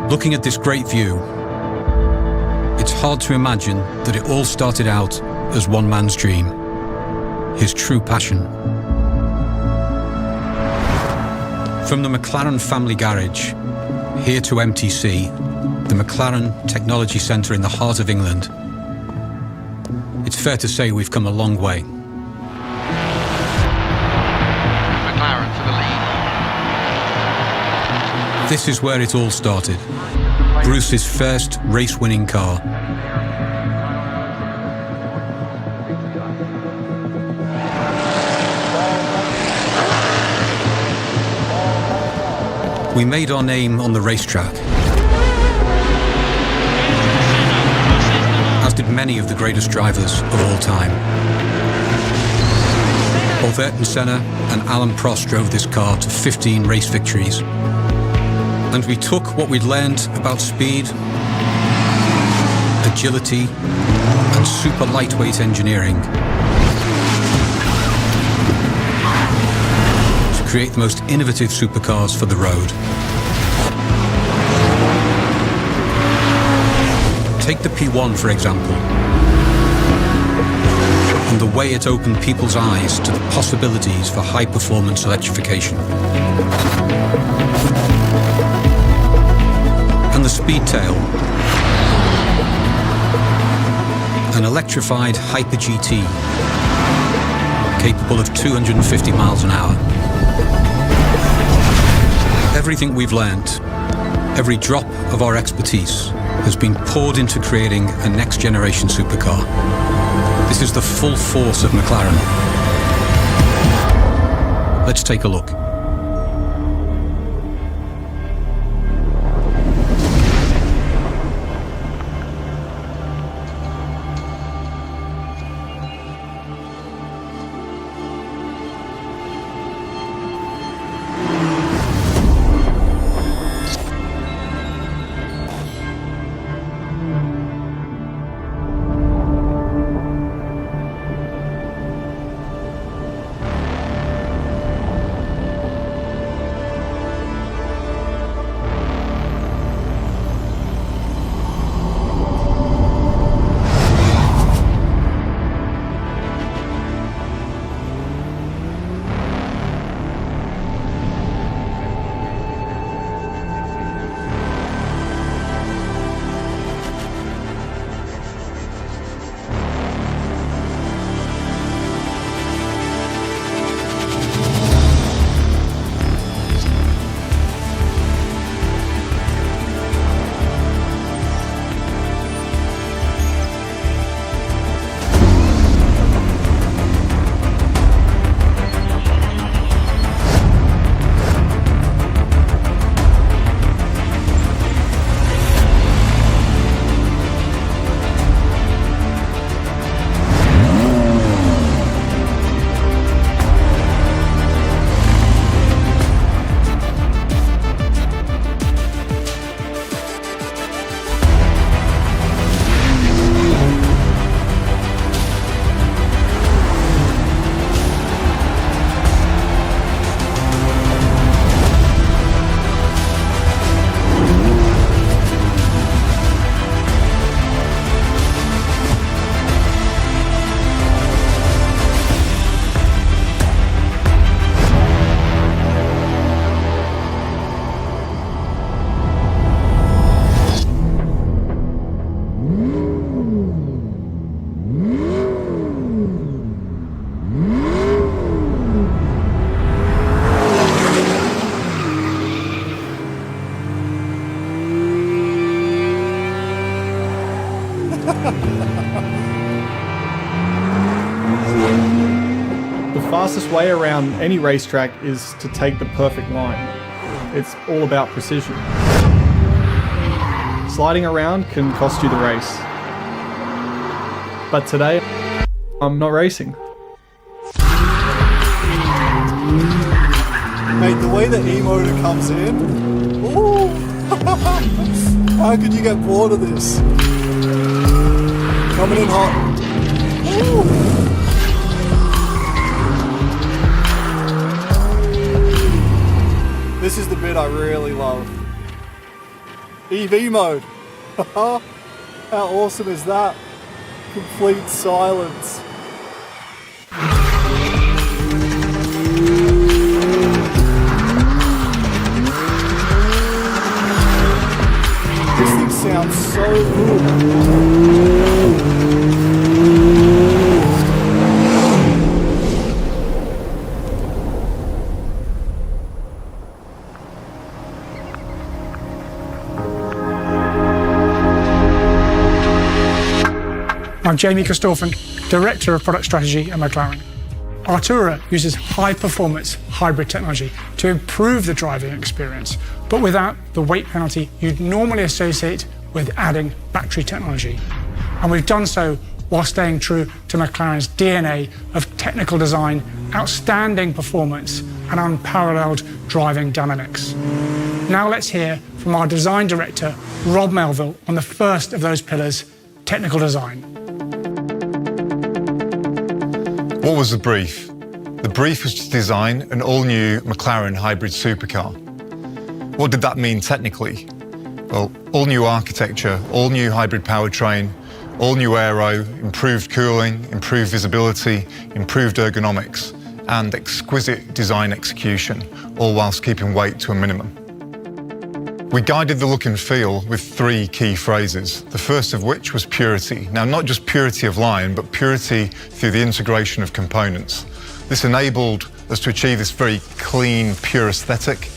Looking at this great view, it's hard to imagine that it all started out as one man's dream, his true passion. From the McLaren family garage, here to MTC, the McLaren Technology Centre in the heart of England, it's fair to say we've come a long way. McLaren for the lead. This is where it all started. Bruce's first race-winning car. We made our name on the racetrack, as did many of the greatest drivers of all time. Both Ayrton Senna and Alain Prost drove this car to 15 race victories. And we took what we'd learned about speed, agility, and super lightweight engineering to create the most innovative supercars for the road. Take the P1, for example, and the way it opened people's eyes to the possibilities for high-performance electrification. And the Speedtail, an electrified Hyper GT capable of 250 miles an hour. Everything we've learnt, every drop of our expertise, has been poured into creating a next-generation supercar. This is the full force of McLaren. Let's take a look. The fastest way around any racetrack is to take the perfect line. It's all about precision. Sliding around can cost you the race. But today, I'm not racing. Mate, the way the E-motor comes in, ooh, how could you get bored of this? Coming in hot. Ooh. This is the bit I really love. EV mode. How awesome is that? Complete silence. This thing sounds so good. I'm Jamie Christophen, Director of Product Strategy at McLaren. Artura uses high-performance hybrid technology to improve the driving experience, but without the weight penalty you'd normally associate with adding battery technology. And we've done so while staying true to McLaren's DNA of technical design, outstanding performance, and unparalleled driving dynamics. Now let's hear from our design director, Rob Melville, on the first of those pillars, technical design. What was the brief? The brief was to design an all-new McLaren hybrid supercar. What did that mean technically? Well, all-new architecture, all-new hybrid powertrain, all-new aero, improved cooling, improved visibility, improved ergonomics, and exquisite design execution, all whilst keeping weight to a minimum. We guided the look and feel with three key phrases, the first of which was purity. Now, not just purity of line, but purity through the integration of components. This enabled us to achieve this very clean, pure aesthetic,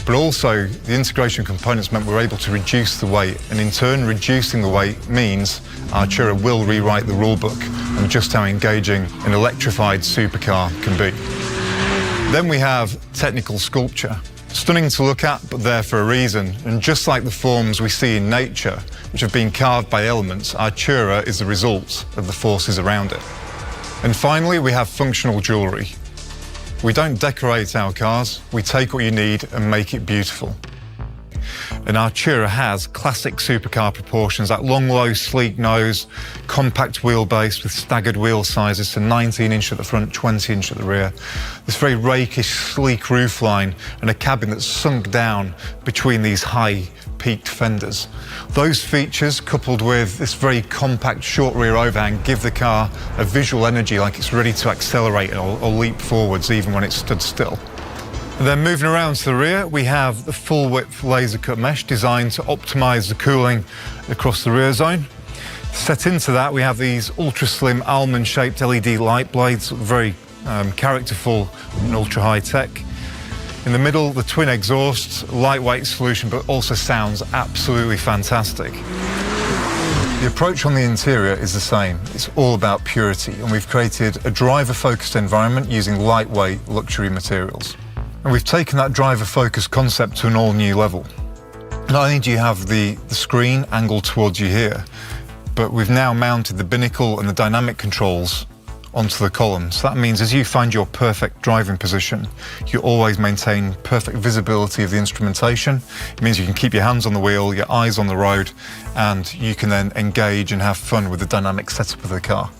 but also the integration of components meant we were able to reduce the weight, and in turn, reducing the weight means Artura will rewrite the rulebook on just how engaging an electrified supercar can be. Then we have technical sculpture. Stunning to look at, but there for a reason. And just like the forms we see in nature, which have been carved by elements, Artura is the result of the forces around it. And finally, we have functional jewellery. We don't decorate our cars, we take what you need and make it beautiful. And Artura has classic supercar proportions, that long, low, sleek nose, compact wheelbase with staggered wheel sizes, so 19-inch at the front, 20-inch at the rear. This very rakish, sleek roofline and a cabin that's sunk down between these high peaked fenders. Those features, coupled with this very compact short rear overhang, give the car a visual energy like it's ready to accelerate or leap forwards even when it's stood still. And then moving around to the rear, we have the full-width laser-cut mesh designed to optimise the cooling across the rear zone. Set into that, we have these ultra-slim almond-shaped LED light blades, very characterful and ultra-high-tech. In the middle, the twin exhausts, lightweight solution, but also sounds absolutely fantastic. The approach on the interior is the same. It's all about purity, and we've created a driver-focused environment using lightweight luxury materials. And we've taken that driver-focused concept to an all-new level. Not only do you have the screen angled towards you here, but we've now mounted the binnacle and the dynamic controls onto the column. So that means as you find your perfect driving position, you always maintain perfect visibility of the instrumentation. It means you can keep your hands on the wheel, your eyes on the road, and you can then engage and have fun with the dynamic setup of the car.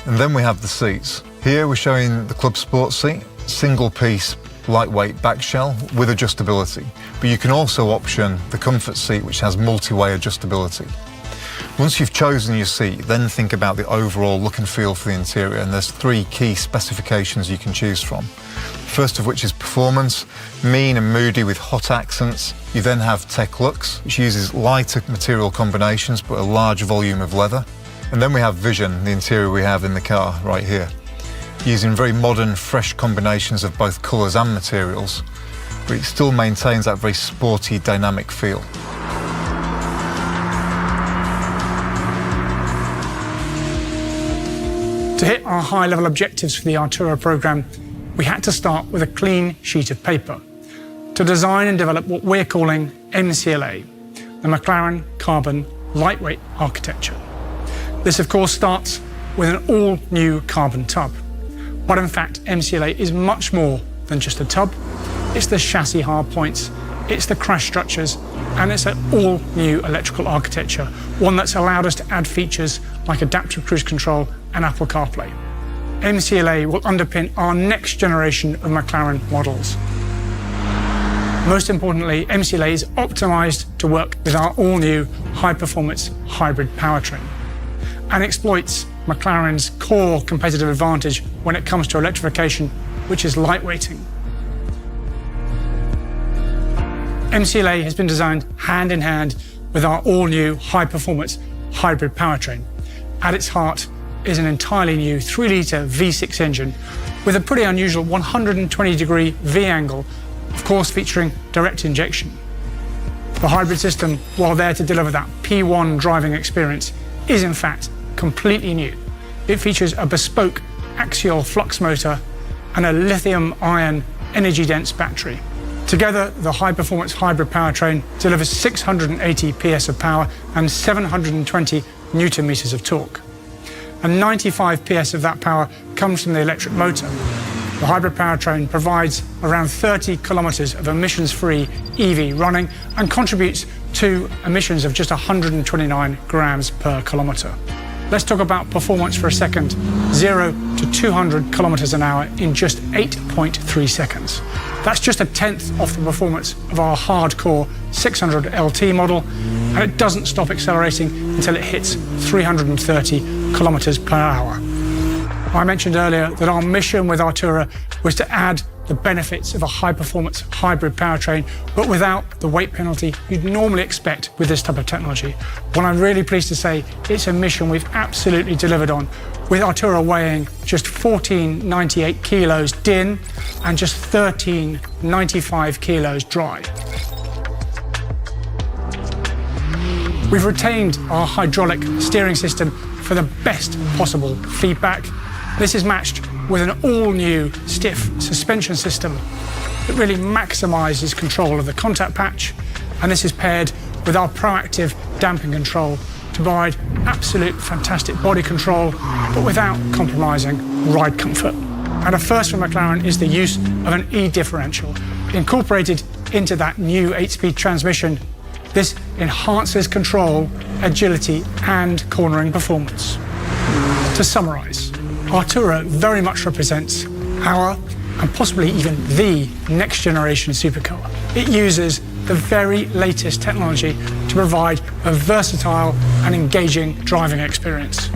And then we have the seats. Here we're showing the Club Sport seat, single-piece lightweight back shell with adjustability, but you can also option the comfort seat, which has multi-way adjustability. Once you've chosen your seat, then think about the overall look and feel for the interior, and there's three key specifications you can choose from. First of which is performance, mean and moody with hot accents. You then have Tech Lux, which uses lighter material combinations but a large volume of leather. And then we have Vision, the interior we have in the car right here, using very modern, fresh combinations of both colours and materials, but it still maintains that very sporty, dynamic feel. To hit our high-level objectives for the Artura programme, we had to start with a clean sheet of paper to design and develop what we're calling MCLA, the McLaren Carbon Lightweight Architecture. This, of course, starts with an all-new carbon tub. But in fact, MCLA is much more than just a tub. It's the chassis hardpoints, it's the crash structures, and it's an all-new electrical architecture, one that's allowed us to add features like adaptive cruise control and Apple CarPlay. MCLA will underpin our next generation of McLaren models. Most importantly, MCLA is optimized to work with our all-new high-performance hybrid powertrain and exploits McLaren's core competitive advantage when it comes to electrification, which is lightweighting. MCLA has been designed hand in hand with our all-new high-performance hybrid powertrain. At its heart is an entirely new 3-litre V6 engine with a pretty unusual 120-degree V-angle, of course featuring direct injection. The hybrid system, while there to deliver that P1 driving experience, is in fact completely new. It features a bespoke axial flux motor and a lithium-ion energy-dense battery. Together, the high-performance hybrid powertrain delivers 680 PS of power and 720 Newton-meters of torque. And 95 PS of that power comes from the electric motor. The hybrid powertrain provides around 30 kilometers of emissions-free EV running and contributes to emissions of just 129 grams per kilometer. Let's talk about performance for a second. 0 to 200 kilometers an hour in just 8.3 seconds. That's just a tenth off the performance of our hardcore 600 LT model, and it doesn't stop accelerating until it hits 330 kilometers per hour. I mentioned earlier that our mission with Artura was to add the benefits of a high-performance hybrid powertrain, but without the weight penalty you'd normally expect with this type of technology. Well, I'm really pleased to say it's a mission we've absolutely delivered on, with Artura weighing just 1498 kilos din and just 1395 kilos dry. We've retained our hydraulic steering system for the best possible feedback. This is matched with an all-new stiff suspension system that really maximizes control of the contact patch, and this is paired with our proactive damping control to provide absolute fantastic body control, but without compromising ride comfort. And a first for McLaren is the use of an E-differential. Incorporated into that new 8-speed transmission, this enhances control, agility, and cornering performance. To summarize, Artura very much represents our, and possibly even the, next generation supercar. It uses the very latest technology to provide a versatile and engaging driving experience.